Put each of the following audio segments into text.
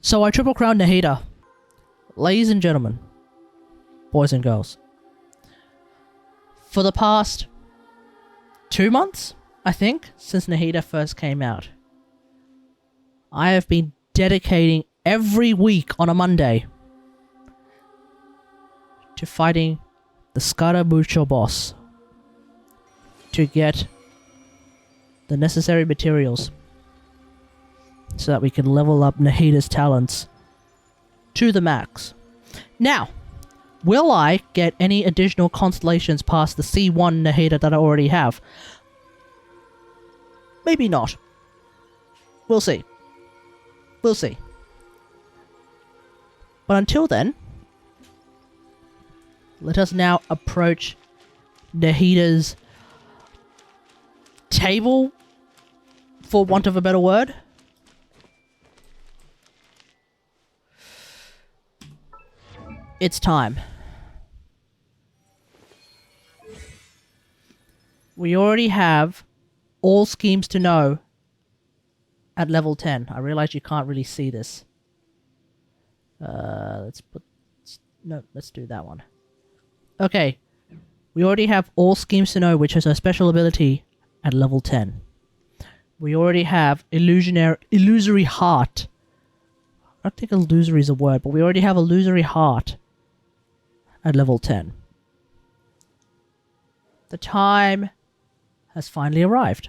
So I triple crowned Nahida. Ladies and gentlemen, boys and girls, for the past 2 months, I think, since Nahida first came out, I have been dedicating every week on a Monday to fighting the Scaramuccio boss to get the necessary materials so that we can level up Nahida's talents to the max. Now, will I get any additional constellations past the C1 Nahida that I already have? Maybe not. We'll see. We'll see. But until then, let us now approach Nahida's table, for want of a better word. It's time. We already have all schemes to know at level 10. I realize you can't really see this. Let's do that one. Okay. We already have all schemes to know, which is a special ability at level 10. We already have illusory heart. I don't think illusory is a word, but we already have illusory heart at level 10. The time has finally arrived.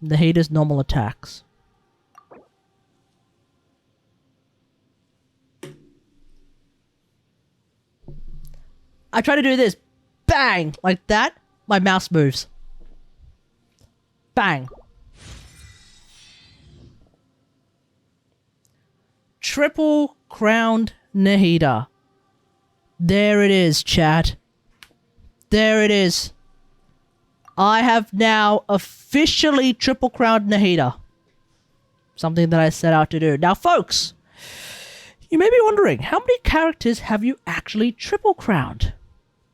Nahida's normal attacks. I try to do this. Bang! Like that, my mouse moves. Bang. Triple crowned Nahida. There it is, chat. There it is. I have now officially triple crowned Nahida. Something that I set out to do. Now, folks, you may be wondering, how many characters have you actually triple crowned?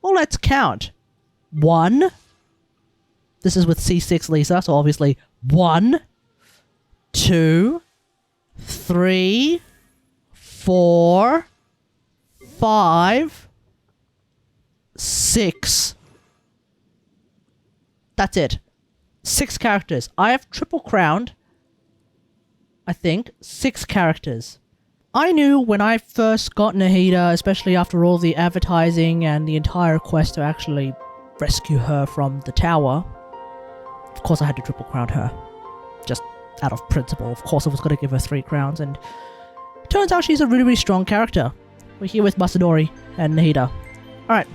Well, let's count. 1. This is with C6 Lisa, so obviously 1, 2, 3, 4, 5, 6. That's it. 6 characters. I have triple crowned, I think, 6 characters. I knew when I first got Nahida, especially after all the advertising and the entire quest to actually rescue her from the tower, of course I had to triple crown her. Just out of principle. Of course I was going to give her 3 crowns, and it turns out she's a really, really strong character. We're here with Masadori and Nahida. Alright.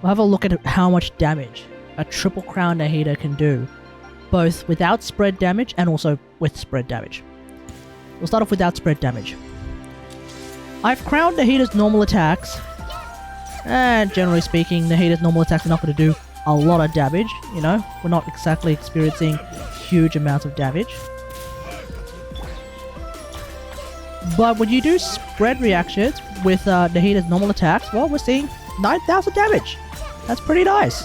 We'll have a look at how much damage a triple crown Nahida can do, both without spread damage and also with spread damage. We'll start off without spread damage. I've crowned Nahida's normal attacks, and generally speaking, Nahida's normal attacks are not going to do a lot of damage, you know? We're not exactly experiencing huge amounts of damage. But when you do spread reactions with Nahida's normal attacks, well, we're seeing 9,000 damage. That's pretty nice.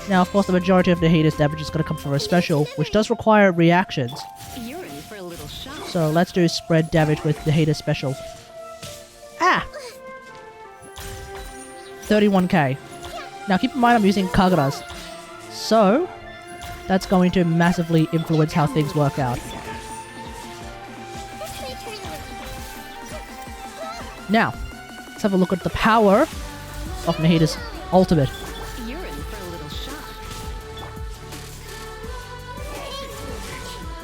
Now, of course, the majority of Nahida's damage is going to come from her special, which does require reactions. You're in for a little shock. So let's do spread damage with Nahida's special. Ah! 31k. Now keep in mind I'm using Kagura's, so that's going to massively influence how things work out. Now, let's have a look at the power of Nahida's ultimate. You're in for a little shock.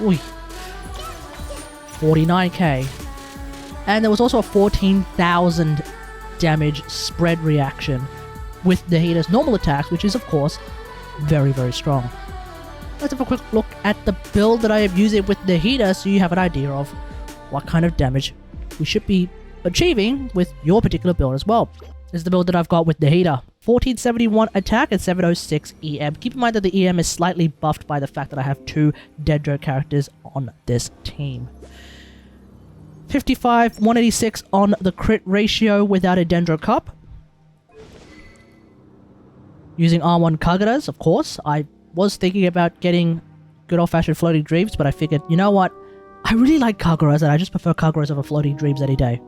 Ui. 49k. And there was also a 14,000 damage spread reaction with Nahida's normal attacks, which is, of course, very, very strong. Let's have a quick look at the build that I am using with Nahida so you have an idea of what kind of damage we should be achieving with your particular build as well. This is the build that I've got with Nahida. 1471 attack and 706 EM. Keep in mind that the EM is slightly buffed by the fact that I have 2 Dendro characters on this team. 55, 186 on the crit ratio without a Dendro Cup. Using R1 Kagura's, of course. I was thinking about getting good old-fashioned floating dreams, but I figured, you know what? I really like Kaguras, and I just prefer Kaguras over floating dreams any day.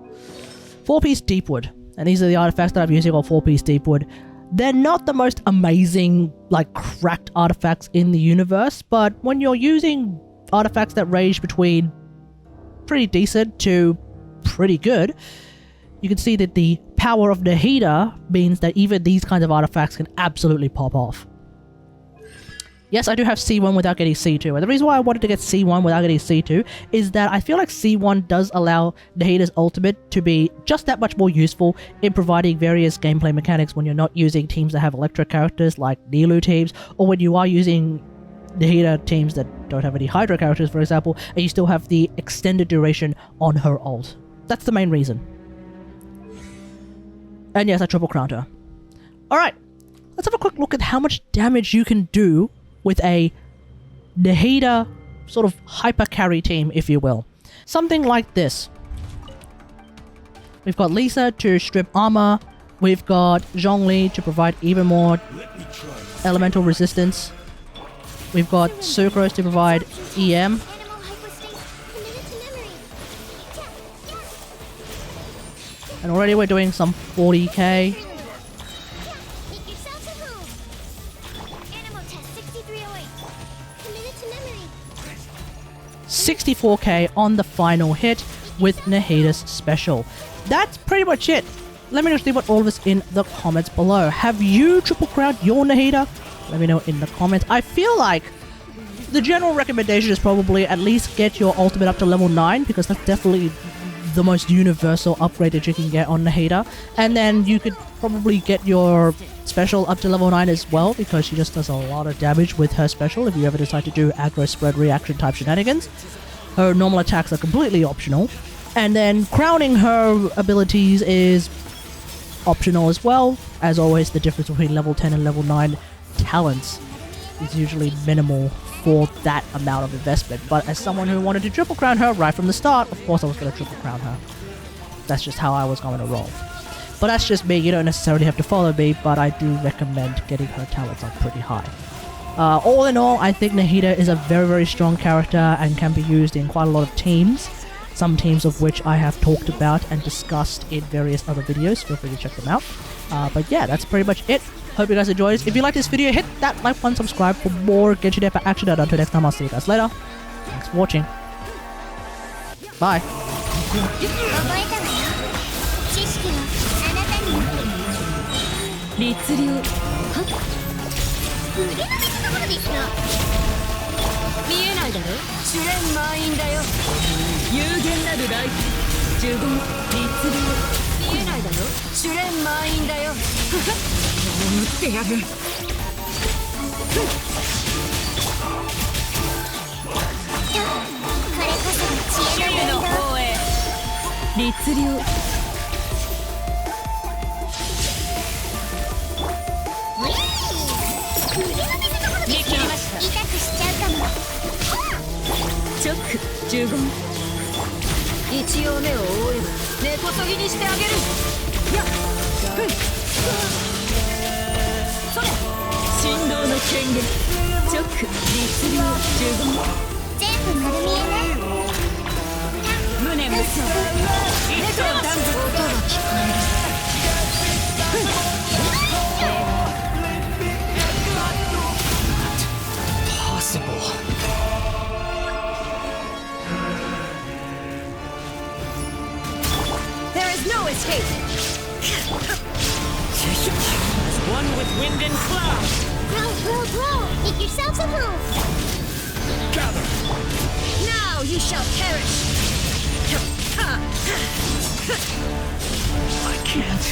4-piece Deepwood. And these are the artifacts that I'm using on 4-piece Deepwood. They're not the most amazing, like, cracked artifacts in the universe, but when you're using artifacts that range between pretty decent to pretty good, you can see that the power of Nahida means that even these kinds of artifacts can absolutely pop off. Yes, I do have C1 without getting C2, and the reason why I wanted to get C1 without getting C2 is that I feel like C1 does allow Nahida's ultimate to be just that much more useful in providing various gameplay mechanics when you're not using teams that have electric characters like Nilu teams, or when you are using Nahida teams that don't have any Hydra characters, for example, and you still have the extended duration on her ult. That's the main reason. And yes, I triple crowned her. Alright, let's have a quick look at how much damage you can do with a Nahida sort of hypercarry team, if you will. Something like this. We've got Lisa to strip armor. We've got Zhongli to provide even more elemental resistance. We've got Sucrose to provide EM. And already we're doing some 40k. 64k on the final hit with Nahida's special. That's pretty much it. Let me know what all of this in the comments below. Have you triple crowned your Nahida? Let me know in the comments. I feel like the general recommendation is probably at least get your ultimate up to level 9, because that's definitely the most universal upgrade that you can get on Nahida. And then you could probably get your special up to level 9 as well, because she just does a lot of damage with her special if you ever decide to do aggro spread reaction type shenanigans. Her normal attacks are completely optional. And then crowning her abilities is optional as well. As always, the difference between level 10 and level 9 talents is usually minimal for that amount of investment. But as someone who wanted to triple crown her right from the start, of course I was going to triple crown her. That's just how I was going to roll. But that's just me. You don't necessarily have to follow me, but I do recommend getting her talents up pretty high. All in all, I think Nahida is a very, very strong character and can be used in quite a lot of teams. Some teams of which I have talked about and discussed in various other videos. Feel free to check them out. But yeah, that's pretty much it. Hope you guys enjoyed this. If you like this video, hit that like button, subscribe for more Genshin Impact action. And until next time, I'll see you guys later. Thanks for watching. Bye. 律令は腕の見せ所ですな。見えないだろ。主練満員だよ。有限なるライフ呪言律令見えないだろ。主練満員だよ。眠ってやる。これこそ知恵の方へ。律令チョック呪言一応目を覆えば根こそぎにしてあげる。やっそれ振動の権限チョック律令呪言全部丸見えね。無念無想一層断絶音が聞こえる。No escape! As one with wind and cloud! Grow! Make yourselves a move! Gather! Now you shall perish! I can't.